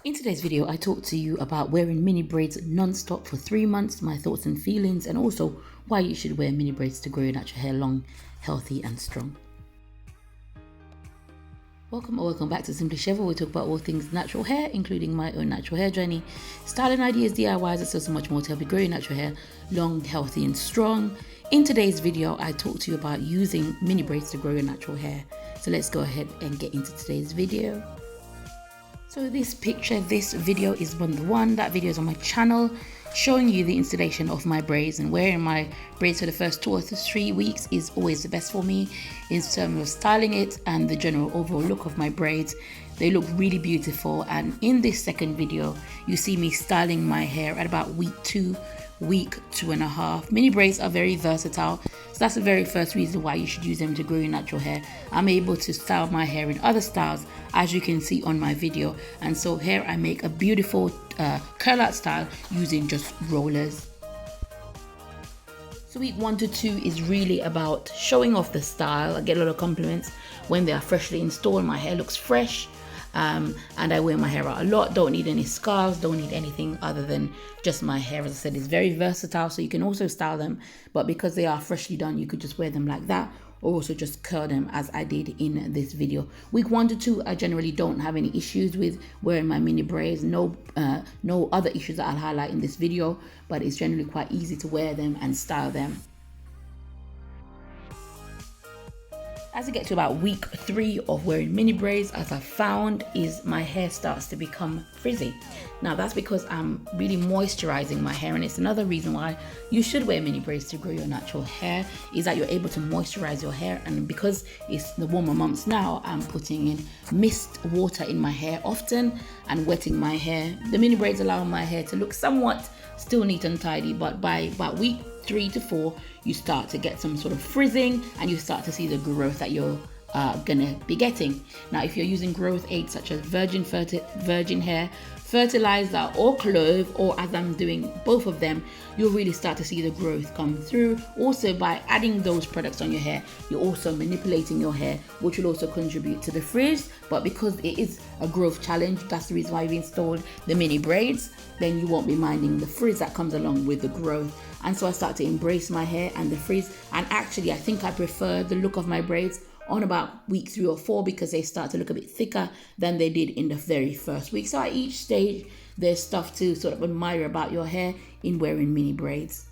In today's video, I talked to you about wearing mini braids non-stop for 3 months, my thoughts and feelings, and also why you should wear mini braids to grow your natural hair long, healthy and strong. Welcome back to Simply Shev, where we talk about all things natural hair, including my own natural hair journey, styling ideas, DIYs, and so much more to help you grow your natural hair long, healthy and strong. In today's video, I talked to you about using mini braids to grow your natural hair. So let's go ahead and get into today's video. So this video is one. That video is on my channel, showing you the installation of my braids, and wearing my braids for the first 2 or 3 weeks is always the best for me in terms of styling it and the general overall look of my braids. They look really beautiful, and in this second video you see me styling my hair at about week 2 and a half. Mini braids are very versatile, so that's the very first reason why you should use them to grow your natural hair. I'm able to style my hair in other styles, as you can see on my video, and so here I make a beautiful curl out style using just rollers. So week 1 to 2 is really about showing off the style. I get a lot of compliments when they are freshly installed. My hair looks fresh. And I wear my hair out a lot, don't need any scarves, don't need anything other than just my hair. As I said, it's very versatile, so you can also style them, but because they are freshly done, you could just wear them like that, or also just curl them as I did in this video. Week 1 to 2, I generally don't have any issues with wearing my mini braids. No other issues that I'll highlight in this video, but it's generally quite easy to wear them and style them. As I get to about week 3 of wearing mini braids, as I found is my hair starts to become frizzy. Now that's because I'm really moisturizing my hair, and it's another reason why you should wear mini braids to grow your natural hair, is that you're able to moisturize your hair. And because it's the warmer months now, I'm putting in mist water in my hair often and wetting my hair. The mini braids allow my hair to look somewhat still neat and tidy, but by about week 3 to 4 you start to get some sort of frizzing, and you start to see the growth that you're gonna be getting. Now if you're using growth aids such as virgin hair fertilizer or clove, or as I'm doing both of them, you'll really start to see the growth come through. Also, by adding those products on your hair, you're also manipulating your hair, which will also contribute to the frizz. But because it is a growth challenge, that's the reason why we've installed the mini braids, then you won't be minding the frizz that comes along with the growth. And so I start to embrace my hair and the frizz, and actually I think I prefer the look of my braids on about week 3 or 4, because they start to look a bit thicker than they did in the very first week. So at each stage there's stuff to sort of admire about your hair in wearing mini braids.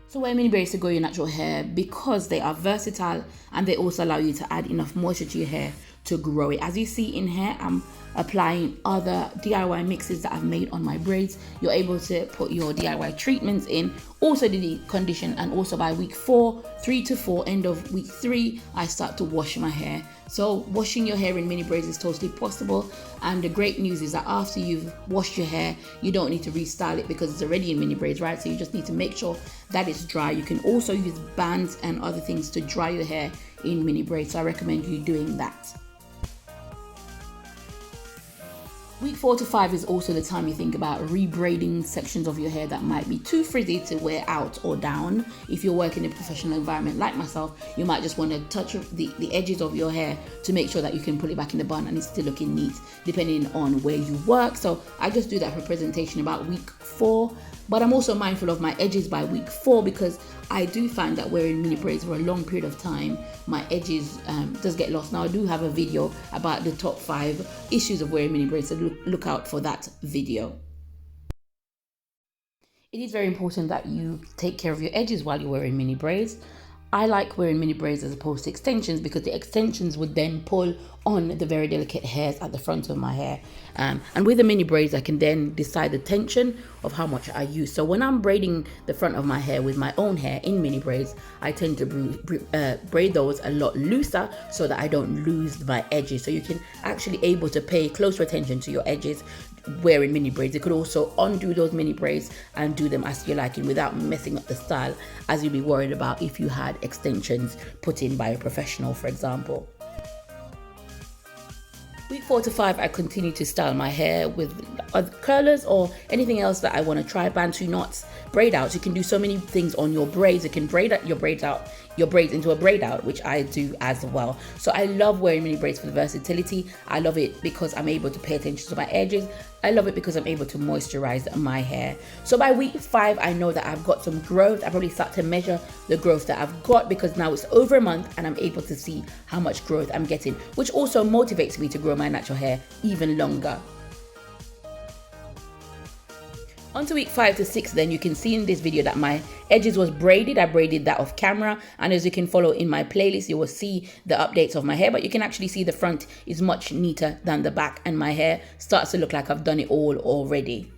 So wear mini braids to grow your natural hair because they are versatile, and they also allow you to add enough moisture to your hair to grow it. As you see in here, I'm applying other DIY mixes that I've made on my braids. You're able to put your DIY treatments in, also the condition, and also by week 3 to 4, end of week 3, I start to wash my hair. So washing your hair in mini braids is totally possible, and the great news is that after you've washed your hair, you don't need to restyle it because it's already in mini braids, right? So you just need to make sure that it's dry. You can also use bands and other things to dry your hair in mini braids, so I recommend you doing that. Week 4 to 5 is also the time you think about rebraiding sections of your hair that might be too frizzy to wear out or down. If you're working in a professional environment like myself, you might just want to touch the edges of your hair to make sure that you can put it back in the bun and it's still looking neat, depending on where you work. So I just do that for presentation about week 4. But I'm also mindful of my edges by week 4, because I do find that wearing mini braids for a long period of time, my edges does get lost. Now I do have a video about the top 5 issues of wearing mini braids, so look out for that video. It is very important that you take care of your edges while you're wearing mini braids. I like wearing mini braids as opposed to extensions, because the extensions would then pull on the very delicate hairs at the front of my hair. And with the mini braids, I can then decide the tension of how much I use. So when I'm braiding the front of my hair with my own hair in mini braids, I tend to braid those a lot looser so that I don't lose my edges. So you can actually able to pay closer attention to your edges wearing mini braids. You could also undo those mini braids and do them as you like, and without messing up the style, as you'd be worried about if you had extensions put in by a professional, for example. Week 4 to 5, I continue to style my hair with curlers or anything else that I want to try, bantu knots, braid outs. You can do so many things on your braids. You can braid your braids into a braid out, which I do as well. So I love wearing mini braids for the versatility. I love it because I'm able to pay attention to my edges. I love it because I'm able to moisturize my hair. So by week 5, I know that I've got some growth. I probably start to measure the growth that I've got because now it's over a month and I'm able to see how much growth I'm getting, which also motivates me to grow my natural hair even longer. On to week 5 to 6, then you can see in this video that my edges was braided. I braided that off camera, and as you can follow in my playlist, you will see the updates of my hair, but you can actually see the front is much neater than the back, and my hair starts to look like I've done it all already.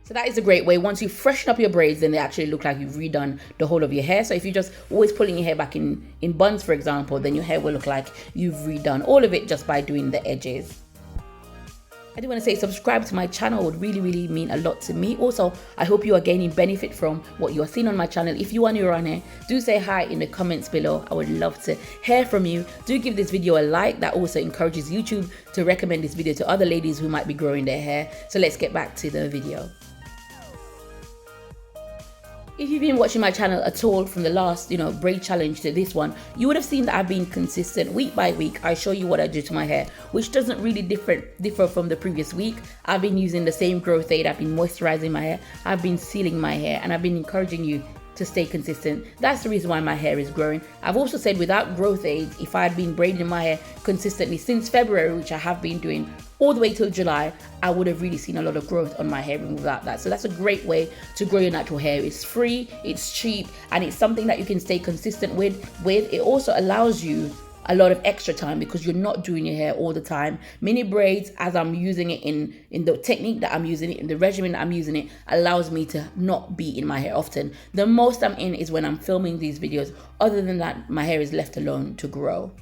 So that is a great way. Once you freshen up your braids, then they actually look like you've redone the whole of your hair. So if you're just always pulling your hair back in buns, for example, then your hair will look like you've redone all of it just by doing the edges. I do want to say subscribe to my channel. It would really mean a lot to me. Also, I hope you are gaining benefit from what you are seeing on my channel. If you are new around here, do say hi in the comments below. I would love to hear from you. Do give this video a like. That also encourages YouTube to recommend this video to other ladies who might be growing their hair. So let's get back to the video. If you've been watching my channel at all from the last, braid challenge to this one, you would have seen that I've been consistent week by week. I show you what I do to my hair, which doesn't really differ from the previous week. I've been using the same growth aid. I've been moisturizing my hair. I've been sealing my hair, and I've been encouraging you to stay consistent. That's the reason why my hair is growing. I've also said without growth aids, if I had been braiding my hair consistently since February, which I have been doing all the way till July, I would have really seen a lot of growth on my hair without that. So that's a great way to grow your natural hair. It's free, it's cheap, and it's something that you can stay consistent with. It also allows you a lot of extra time because you're not doing your hair all the time. Mini braids, as I'm using it in the technique that I'm using it, in the regimen that I'm using it, allows me to not be in my hair often. The most I'm in is when I'm filming these videos. Other than that, my hair is left alone to grow.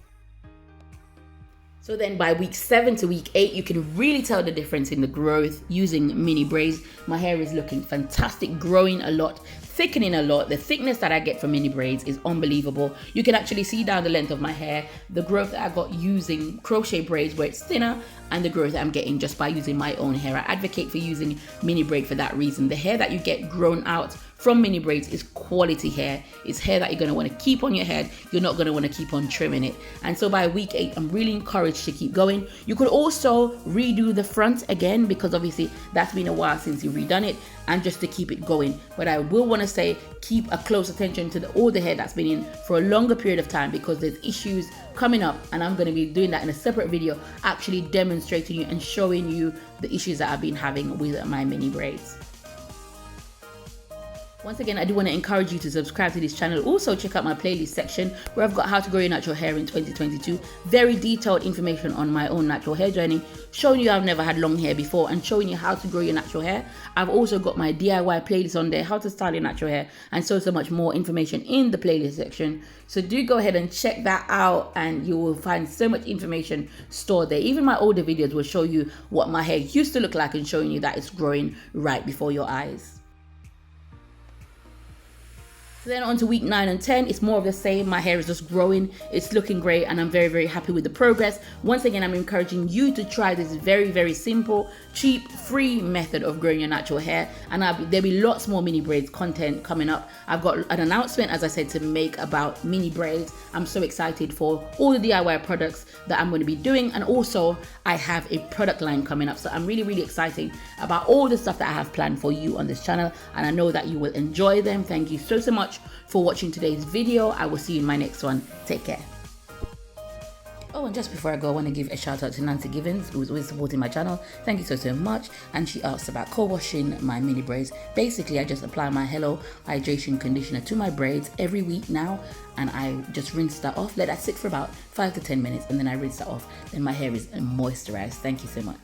So then by week 7 to week 8, you can really tell the difference in the growth using mini braids. My hair is looking fantastic, growing a lot, thickening a lot. The thickness that I get from mini braids is unbelievable. You can actually see down the length of my hair, the growth that I got using crochet braids where it's thinner, and the growth that I'm getting just by using my own hair. I advocate for using mini braid for that reason. The hair that you get grown out from mini braids is quality hair. It's hair that you're going to want to keep on your head. You're not going to want to keep on trimming it. And so by week 8, I'm really encouraged to keep going. You could also redo the front again because obviously that's been a while since you've redone it, and just to keep it going. But I will want to say keep a close attention to all the hair that's been in for a longer period of time because there's issues coming up, and I'm going to be doing that in a separate video, actually demonstrating you and showing you the issues that I've been having with my mini braids. Once again, I do want to encourage you to subscribe to this channel. Also, check out my playlist section where I've got how to grow your natural hair in 2022. Very detailed information on my own natural hair journey, showing you I've never had long hair before and showing you how to grow your natural hair. I've also got my DIY playlist on there, how to style your natural hair, and so much more information in the playlist section. So do go ahead and check that out, and you will find so much information stored there. Even my older videos will show you what my hair used to look like and showing you that it's growing right before your eyes. So then on to week 9 and 10, it's more of the same. My hair is just growing. It's looking great, and I'm very happy with the progress. Once again, I'm encouraging you to try this very simple, cheap, free method of growing your natural hair. And there'll be lots more mini braids content coming up. I've got an announcement, as I said, to make about mini braids. I'm so excited for all the DIY products that I'm going to be doing. And also, I have a product line coming up. So I'm really excited about all the stuff that I have planned for you on this channel. And I know that you will enjoy them. Thank you so much for watching today's video. I will see you in my next one. Take care. Oh, and just before I go, I want to give a shout out to Nancy Givens, who's always supporting my channel. Thank you so much. And she asked about co-washing my mini braids. Basically, I just apply my Hello Hydration Conditioner to my braids every week now, and I just rinse that off. Let that sit for about 5 to 10 minutes, and then I rinse that off. Then my hair is moisturized. Thank you so much.